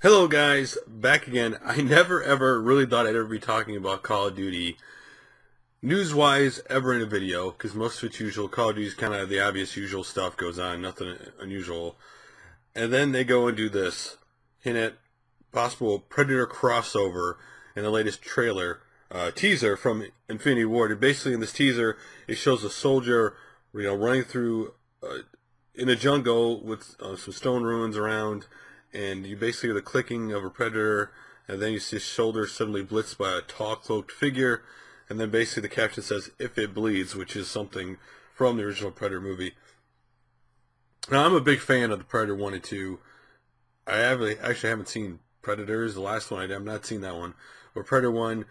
Hello guys, back again. I never ever really thought I'd ever be talking about Call of Duty news-wise ever in a video, because most of it's usual. Call of Duty's kind of the obvious usual stuff goes on, nothing unusual. And then they go and do this, hint at possible Predator crossover in the latest trailer, teaser from Infinity Ward. And basically in this teaser, it shows a soldier, running through in a jungle with some stone ruins around, and you basically hear the clicking of a predator, and then you see his shoulder suddenly blitzed by a tall cloaked figure, and then basically the caption says, "If it bleeds," which is something from the original Predator movie. Now, I'm a big fan of the Predator 1 and 2. Actually haven't seen Predators. The last one I've not seen that one. But Predator 1,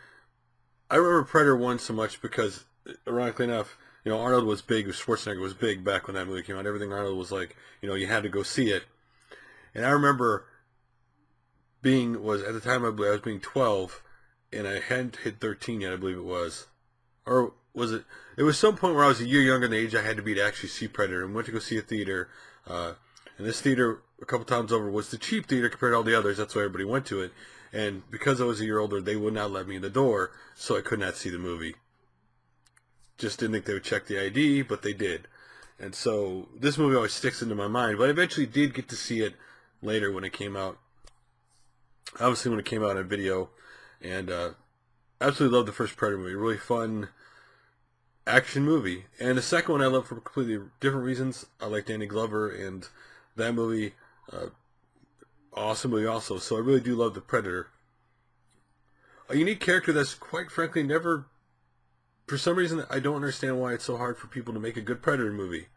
I remember Predator 1 so much because, ironically enough, Arnold was big, Schwarzenegger was big back when that movie came out. Everything Arnold was like, you had to go see it. And I remember at the time I was being 12, and I hadn't hit 13 yet, I believe it was. Or was it? It was some point where I was a year younger than the age I had to be to actually see Predator, and went to go see a theater. And this theater, a couple times over, was the cheap theater compared to all the others. That's why everybody went to it. And because I was a year older, they would not let me in the door, so I could not see the movie. Just didn't think they would check the ID, but they did. And so this movie always sticks into my mind. But I eventually did get to see it later when it came out. Obviously when it came out on video. And absolutely loved the first Predator movie. Really fun action movie. And the second one I love for completely different reasons. I like Danny Glover, and that movie, awesome movie also. So I really do love the Predator. A unique character that's quite frankly never, for some reason I don't understand why it's so hard for people to make a good Predator movie.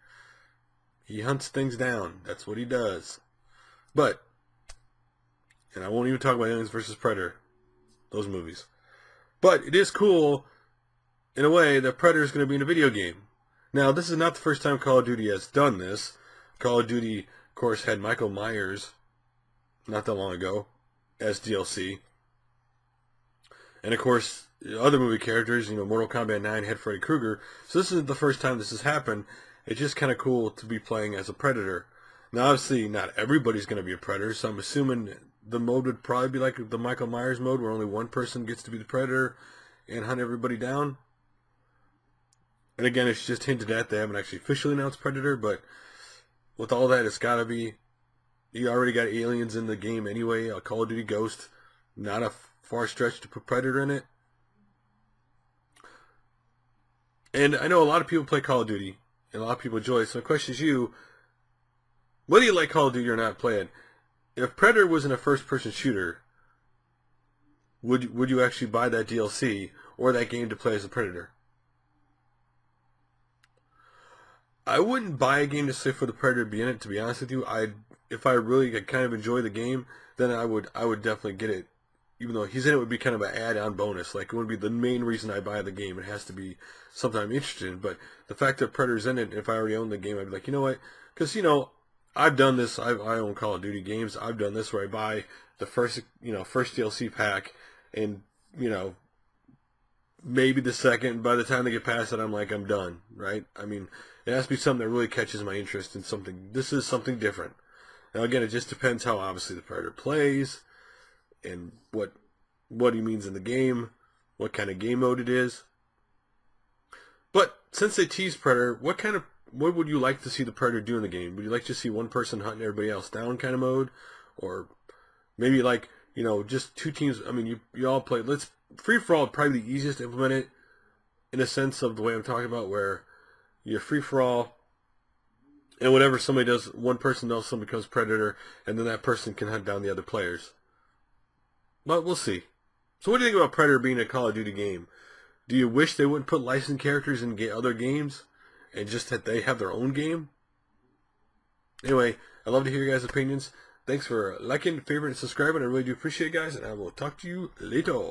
He hunts things down. That's what he does. But, and I won't even talk about Aliens vs. Predator, those movies. But it is cool, in a way, that Predator is going to be in a video game. Now, this is not the first time Call of Duty has done this. Call of Duty, of course, had Michael Myers, not that long ago, as DLC. And, of course, other movie characters, Mortal Kombat 9 had Freddy Krueger. So this isn't the first time this has happened. It's just kind of cool to be playing as a Predator. Now, obviously, not everybody's going to be a Predator, so I'm assuming the mode would probably be like the Michael Myers mode, where only one person gets to be the Predator and hunt everybody down. And again, it's just hinted at. They haven't actually officially announced Predator, but with all that, it's got to be. You already got aliens in the game anyway. A Call of Duty Ghost, not a far stretch to put Predator in it. And I know a lot of people play Call of Duty, and a lot of people enjoy it. So my question is you, whether you like Call of Duty or not, play it. If Predator wasn't a first-person shooter, would you actually buy that DLC or that game to play as a Predator? I wouldn't buy a game to say for the Predator to be in it. To be honest with you, if I really kind of enjoy the game, then I would definitely get it. Even though he's in it, would be kind of an add-on bonus. Like, it wouldn't be the main reason I buy the game. It has to be something I'm interested in. But the fact that Predator's in it, if I already own the game, I'd be like, you know what? Because I've done this. I own Call of Duty games. I've done this where I buy the first DLC pack, and maybe the second. By the time they get past it, I'm like, I'm done. Right? I mean, it has to be something that really catches my interest in something. This is something different. Now again, it just depends how obviously the Predator plays, and what he means in the game, what kind of game mode it is. But since they teased Predator, what would you like to see the Predator do in the game? Would you like to see one person hunting everybody else down kind of mode? Or maybe like, just two teams. I mean, you all play. Free-for-all is probably the easiest to implement it, in a sense of the way I'm talking about, where you're free-for-all, and whatever somebody does, one person does, somebody becomes Predator, and then that person can hunt down the other players. But we'll see. So what do you think about Predator being a Call of Duty game? Do you wish they wouldn't put licensed characters in other games, and just that they have their own game? Anyway, I'd love to hear your guys' opinions. Thanks for liking, favoriting, and subscribing. I really do appreciate it, guys, and I will talk to you later.